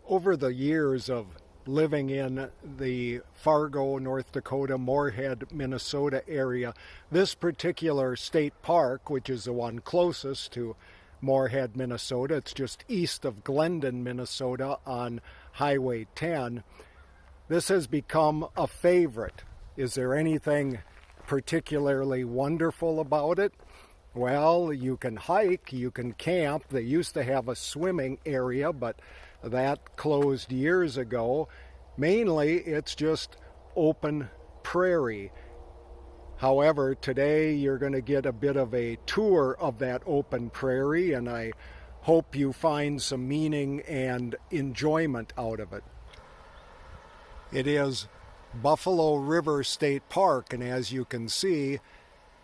Over the years of living in the Fargo, North Dakota, Moorhead, Minnesota area, this particular state park, which is the one closest to Moorhead, Minnesota, it's just east of Glendon, Minnesota on Highway 10, this has become a favorite. Is there anything particularly wonderful about it? Well, you can hike, you can camp. They used to have a swimming area, but that closed years ago. Mainly, it's just open prairie. However, today you're going to get a bit of a tour of that open prairie, and I hope you find some meaning and enjoyment out of it. It is Buffalo River State Park, and as you can see,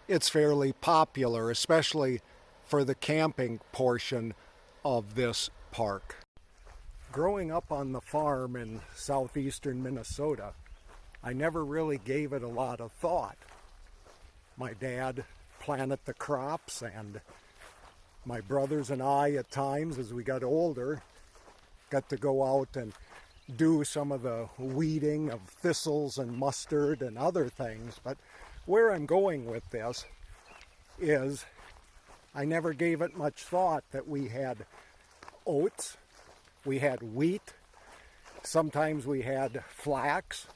it's fairly popular, especially for the camping portion of this park. Growing up on the farm in southeastern Minnesota, I never really gave it a lot of thought. My dad planted the crops, and my brothers and I, at times, as we got older, got to go out and do some of the weeding of thistles and mustard and other things. But where I'm going with this is I never gave it much thought that we had oats, we had wheat, sometimes we had flax,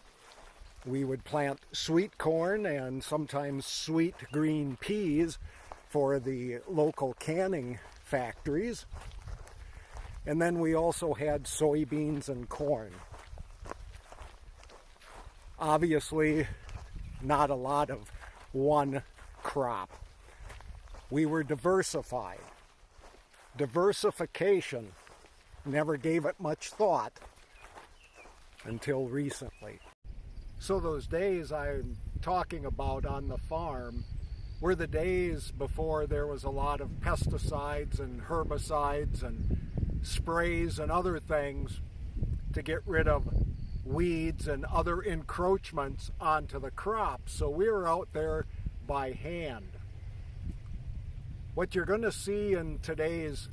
we would plant sweet corn and sometimes sweet green peas for the local canning factories. And then we also had soybeans and corn. Obviously, not a lot of one crop. We were diversified. Diversification, never gave it much thought until recently. So those days I'm talking about on the farm were the days before there was a lot of pesticides and herbicides and sprays and other things to get rid of weeds and other encroachments onto the crops. So we were out there by hand. What you're going to see in today's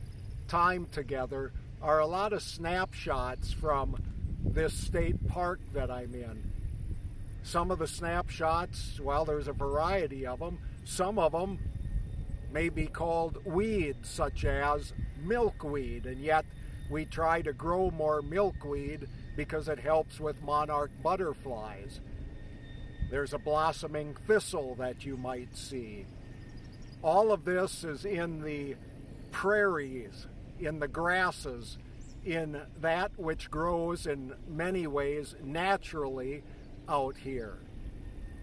time together are a lot of snapshots from this state park that I'm in. Some of the snapshots, well, there's a variety of them. Some of them may be called weeds, such as milkweed, and yet we try to grow more milkweed because it helps with monarch butterflies. There's a blossoming thistle that you might see. All of this is in the prairies, in the grasses, in that which grows in many ways naturally out here.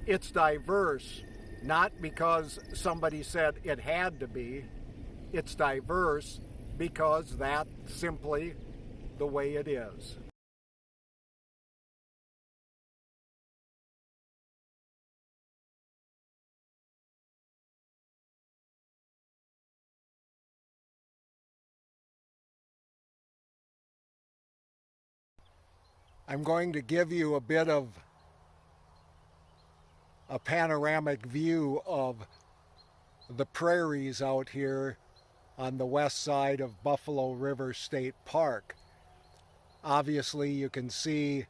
It's diverse, not because somebody said it had to be. It's diverse because that's simply the way it is. I'm going to give you a bit of a panoramic view of the prairies out here on the west side of Buffalo River State Park. Obviously, you can see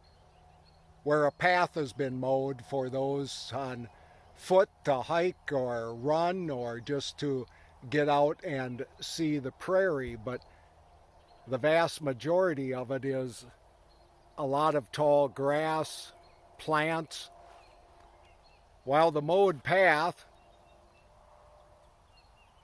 where a path has been mowed for those on foot to hike or run or just to get out and see the prairie, but the vast majority of it is a lot of tall grass, plants, while the mowed path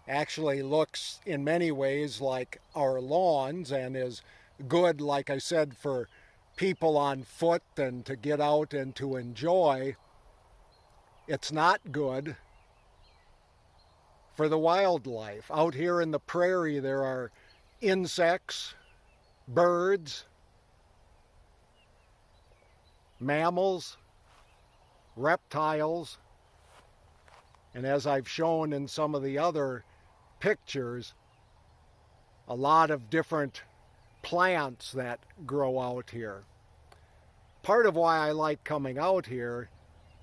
actually looks in many ways like our lawns and is good, like I said, for people on foot and to get out and to enjoy. It's not good for the wildlife. Out here in the prairie there are insects, birds, mammals, reptiles, and as I've shown in some of the other pictures, a lot of different plants that grow out here. Part of why I like coming out here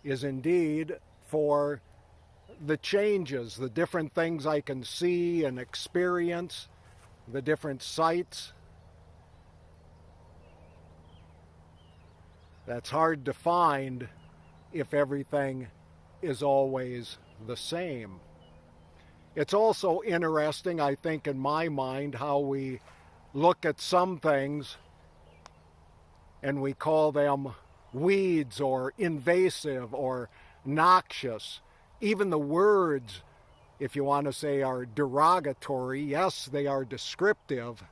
is indeed for the changes, the different things I can see and experience, the different sights. That's hard to find if everything is always the same. It's also interesting, I think, in my mind, how we look at some things and we call them weeds or invasive or noxious. Even the words, if you want to say, are derogatory. Yes, they are descriptive.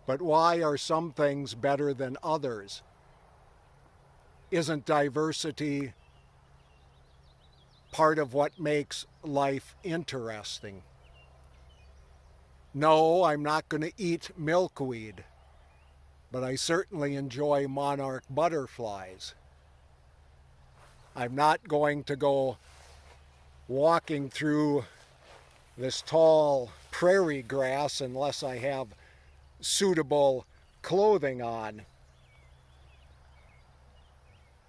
But why are some things better than others? Isn't diversity part of what makes life interesting? No, I'm not going to eat milkweed, but I certainly enjoy monarch butterflies. I'm not going to go walking through this tall prairie grass unless I have suitable clothing on.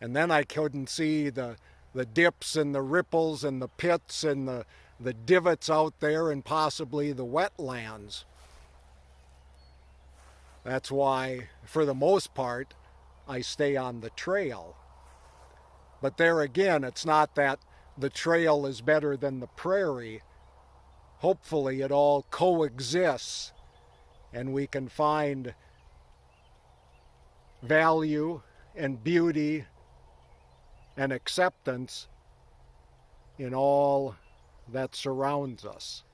And then I couldn't see the dips and the ripples and the pits and the divots out there and possibly the wetlands. That's why, for the most part, I stay on the trail. But there again, it's not that the trail is better than the prairie. Hopefully it all coexists and we can find value and beauty and acceptance in all that surrounds us.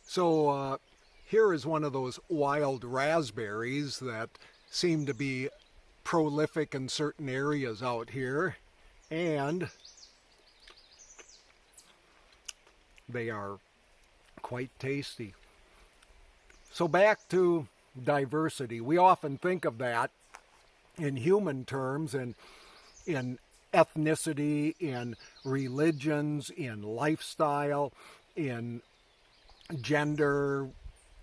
So here is one of those wild raspberries that seem to be prolific in certain areas out here, and they are quite tasty. So back to diversity. We often think of that in human terms and in ethnicity, in religions, in lifestyle, in gender.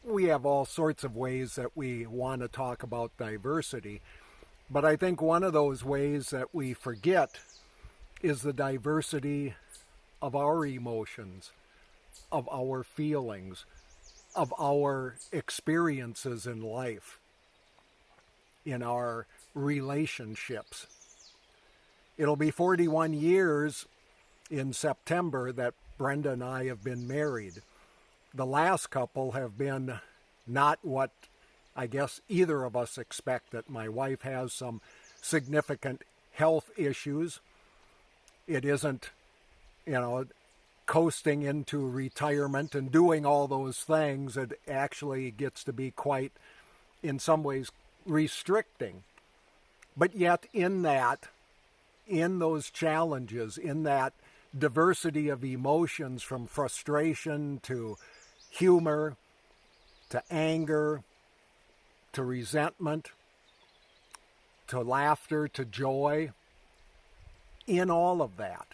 We have all sorts of ways that we want to talk about diversity. But I think one of those ways that we forget is the diversity of our emotions, of our feelings, of our experiences in life, in our relationships. It'll be 41 years in September that Brenda and I have been married. The last couple have been not what I guess either of us expected. My wife has some significant health issues. It isn't, coasting into retirement and doing all those things. It actually gets to be quite, in some ways, restricting. But yet in those challenges, in that diversity of emotions, from frustration to humor to anger to resentment to laughter to joy, in all of that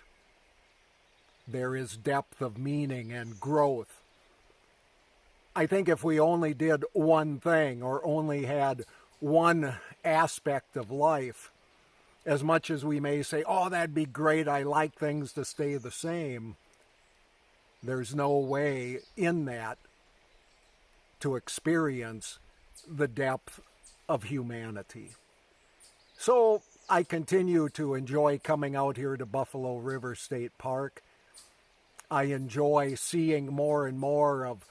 there is depth of meaning and growth. I think if we only did one thing or only had one aspect of life, as much as we may say, oh, that'd be great, I like things to stay the same, there's no way in that to experience the depth of humanity. So I continue to enjoy coming out here to Buffalo River State Park. I enjoy seeing more and more of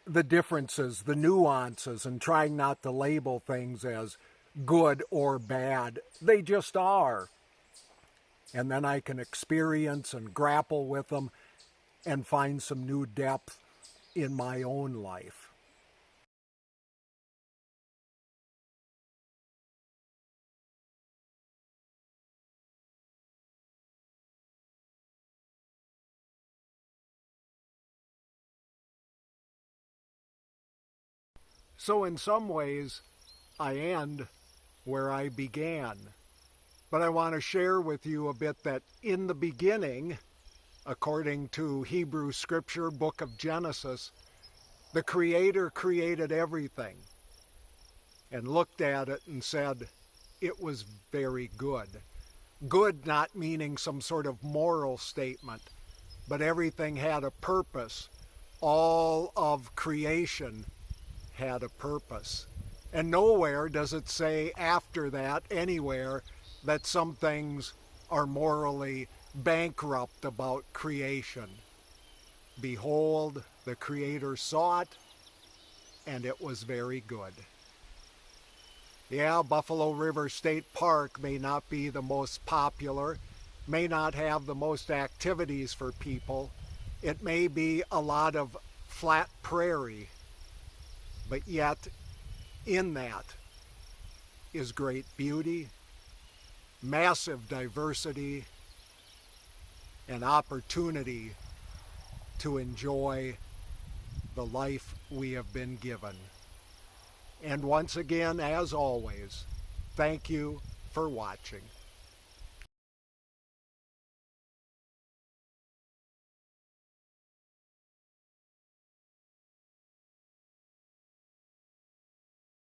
the differences, the nuances, and trying not to label things as good or bad. They just are. And then I can experience and grapple with them and find some new depth in my own life. So in some ways, I end where I began. But I want to share with you a bit that in the beginning, according to Hebrew Scripture, book of Genesis, the Creator created everything. and looked at it and said it was very good. Good not meaning some sort of moral statement, but everything had a purpose. All of creation had a purpose. And nowhere does it say after that, anywhere, that some things are morally bankrupt about creation. Behold, the Creator saw it, and it was very good. Yeah, Buffalo River State Park may not be the most popular, may not have the most activities for people. It may be a lot of flat prairie, but yet in that is great beauty, massive diversity, and opportunity to enjoy the life we have been given. And once again, as always, thank you for watching.